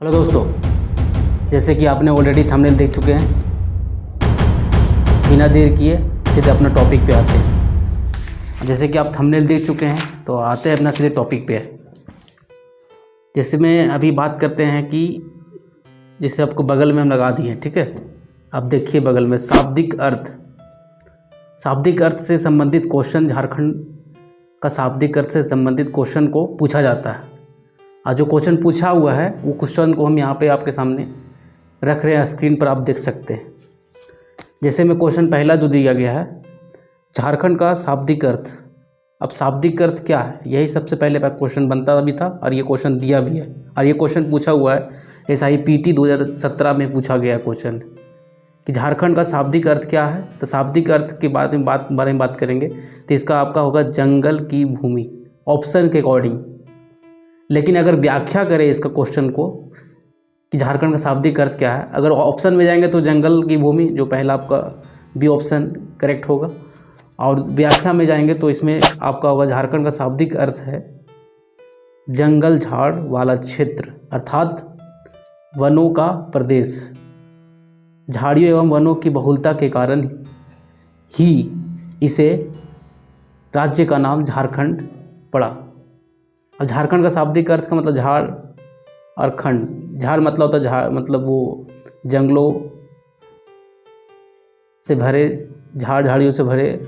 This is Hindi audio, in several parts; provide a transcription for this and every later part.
हेलो दोस्तों, जैसे कि आपने ऑलरेडी थंबनेल देख चुके हैं, बिना देर किए सीधे अपना टॉपिक पे आते हैं। जैसे कि आप थंबनेल देख चुके हैं तो आते हैं अपना सीधे टॉपिक पे। जैसे में अभी बात करते हैं कि जैसे आपको बगल में हम लगा दिए, ठीक है। आप देखिए बगल में शाब्दिक अर्थ से संबंधित क्वेश्चन, झारखंड का शाब्दिक अर्थ से संबंधित क्वेश्चन को पूछा जाता है। और जो क्वेश्चन पूछा हुआ है वो क्वेश्चन को हम यहाँ पे आपके सामने रख रहे हैं, स्क्रीन पर आप देख सकते हैं। जैसे में क्वेश्चन पहला जो दिया गया है, झारखंड का शाब्दिक अर्थ। अब शाब्दिक अर्थ क्या है, यही सबसे पहले क्वेश्चन बनता भी था और ये क्वेश्चन दिया भी है और ये क्वेश्चन पूछा हुआ है। SIPT 2017 में पूछा गया क्वेश्चन कि झारखंड का शाब्दिक अर्थ क्या है। तो शाब्दिक अर्थ के बारे में बात करेंगे तो इसका आपका होगा जंगल की भूमि, ऑप्शन के अकॉर्डिंग। लेकिन अगर व्याख्या करें इसका क्वेश्चन को कि झारखंड का शाब्दिक अर्थ क्या है, अगर ऑप्शन में जाएंगे तो जंगल की भूमि, जो पहला आपका बी ऑप्शन करेक्ट होगा। और व्याख्या में जाएंगे तो इसमें आपका होगा झारखंड का शाब्दिक अर्थ है जंगल झाड़ वाला क्षेत्र, अर्थात वनों का प्रदेश। झाड़ियों एवं वनों की बहुलता के कारण ही इसे राज्य का नाम झारखंड पड़ा। अब झारखंड का शाब्दिक अर्थ का मतलब झाड़ और खंड। झाड़ मतलब होता है झाड़ मतलब वो जंगलों से भरे, झाड़ झाड़ियों से भरे,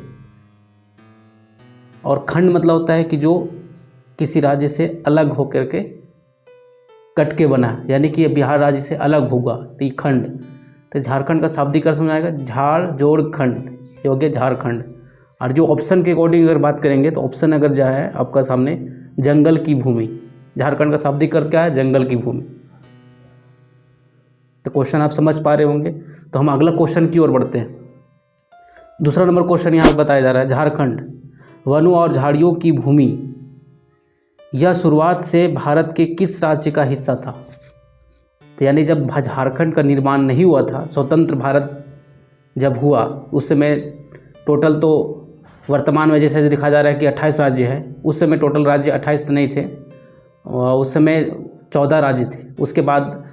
और खंड मतलब होता है कि जो किसी राज्य से अलग होकर के कट के बना, यानी कि बिहार राज्य से अलग होगा तो ये खंड। तो झारखंड का शाब्दिक अर्थ समझ आएगा झाड़ जोड़ खंड, ये हो गया झारखंड। और जो ऑप्शन के अकॉर्डिंग अगर बात करेंगे तो ऑप्शन अगर जो है आपका सामने जंगल की भूमि, झारखंड का शाब्दिक अर्थ क्या है, जंगल की भूमि। तो क्वेश्चन आप समझ पा रहे होंगे। तो हम अगला क्वेश्चन की ओर बढ़ते हैं। दूसरा नंबर क्वेश्चन यहाँ बताया जा रहा है, झारखंड वनों और झाड़ियों की भूमि यह शुरुआत से भारत के किस राज्य का हिस्सा था। तो यानी जब झारखंड का निर्माण नहीं हुआ था, स्वतंत्र भारत जब हुआ उस समय टोटल, तो वर्तमान में जैसे दिखा जा रहा है कि 28 राज्य है, उस समय टोटल राज्य 28 तो नहीं थे, उस समय 14 राज्य थे। उसके बाद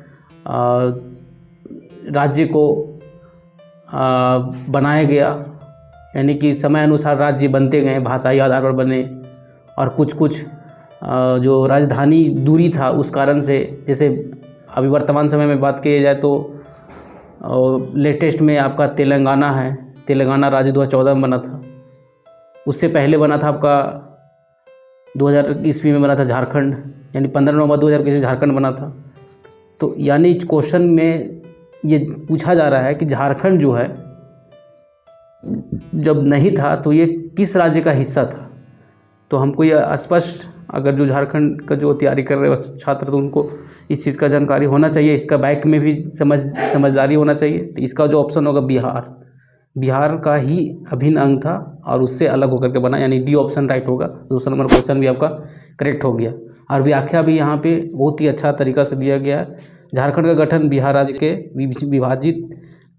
राज्य को बनाया गया, यानी कि समय अनुसार राज्य बनते गए, भाषाई आधार पर बने। और कुछ जो राजधानी दूरी था उस कारण से, जैसे अभी वर्तमान समय में बात की जाए तो लेटेस्ट में आपका तेलंगाना है। तेलंगाना राज्य 2014 में बना था। उससे पहले बना था आपका 2000 ईस्वी में बना था झारखंड, यानी 15 नवंबर 2021 झारखंड बना था। तो यानी क्वेश्चन में ये पूछा जा रहा है कि झारखंड जो है जब नहीं था तो ये किस राज्य का हिस्सा था। तो हमको ये स्पष्ट, अगर जो झारखंड का जो तैयारी कर रहे हैं छात्र, तो उनको इस चीज़ का जानकारी होना चाहिए, इसका बैक में भी समझदारी होना चाहिए। तो इसका जो ऑप्शन होगा बिहार का ही अभिन्न अंग था और उससे अलग होकर के बना, यानी डी ऑप्शन राइट होगा। दूसरा नंबर क्वेश्चन भी आपका करेक्ट हो गया। और व्याख्या भी यहाँ पे बहुत ही अच्छा तरीका से दिया गया है। झारखंड का गठन बिहार राज्य के विभाजित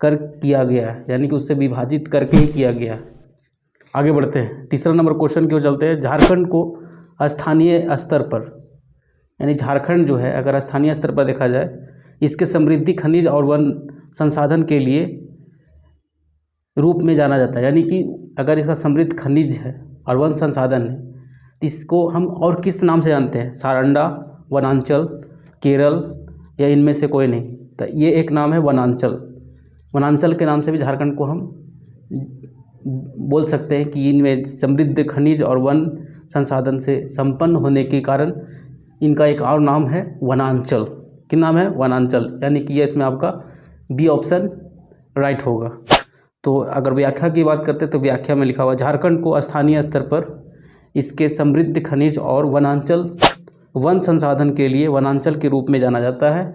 कर किया गया है, यानी कि उससे विभाजित करके ही किया गया है। आगे बढ़ते हैं, तीसरा नंबर क्वेश्चन की ओर चलते हैं। झारखंड को स्थानीय स्तर पर, यानी झारखंड जो है अगर स्थानीय स्तर पर देखा जाए, इसके समृद्धि खनिज और वन संसाधन के लिए रूप में जाना जाता है। यानी कि अगर इसका समृद्ध खनिज है और वन संसाधन है तो इसको हम और किस नाम से जानते हैं, सारंडा, वनांचल, केरल, या इनमें से कोई नहीं। तो ये एक नाम है वनांचल के नाम से भी झारखंड को हम बोल सकते हैं कि इनमें समृद्ध खनिज और वन संसाधन से संपन्न होने के कारण इनका एक और नाम है वनांचल। क्या नाम है, वनांचल, यानी कि ये इसमें आपका बी ऑप्शन राइट होगा। तो अगर व्याख्या की बात करते हैं तो व्याख्या में लिखा हुआ झारखंड को स्थानीय स्तर पर इसके समृद्ध खनिज और वन संसाधन के लिए वनांचल के रूप में जाना जाता है।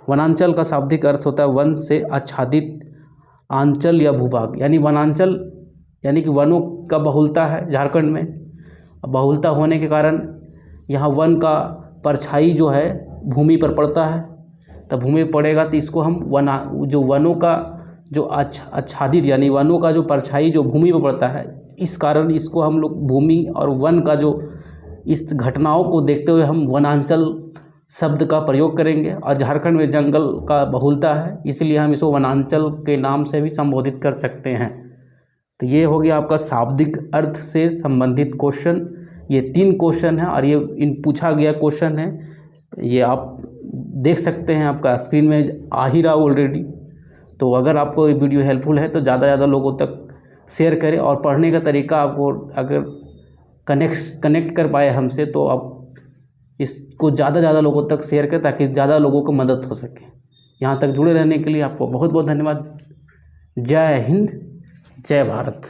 वनांचल का शाब्दिक अर्थ होता है वन से आच्छादित आंचल या भूभाग, यानी वनांचल यानी कि वनों का बहुलता है झारखंड में। बहुलता होने के कारण यहाँ वन का परछाई जो है भूमि पर पड़ता है। तब भूमि पर पड़ेगा तो इसको हम जो वनों का जो आच्छादित, यानी वनों का जो परछाई जो भूमि पर पड़ता है, इस कारण इसको हम लोग भूमि और वन का जो इस घटनाओं को देखते हुए हम वनांचल शब्द का प्रयोग करेंगे। और झारखंड में जंगल का बहुलता है, इसलिए हम इसको वनांचल के नाम से भी संबोधित कर सकते हैं। तो ये हो गया आपका शाब्दिक अर्थ से संबंधित क्वेश्चन। ये 3 क्वेश्चन हैं और ये इन पूछा गया क्वेश्चन है, ये आप देख सकते हैं, आपका स्क्रीन में आ ही रहा ऑलरेडी। तो अगर आपको ये वीडियो हेल्पफुल है तो ज़्यादा से ज़्यादा लोगों तक शेयर करें। और पढ़ने का तरीका आपको अगर कनेक्ट कर पाए हमसे, तो आप इसको ज़्यादा से ज़्यादा लोगों तक शेयर करें ताकि ज़्यादा लोगों को मदद हो सके। यहाँ तक जुड़े रहने के लिए आपको बहुत बहुत धन्यवाद। जय हिंद, जय भारत।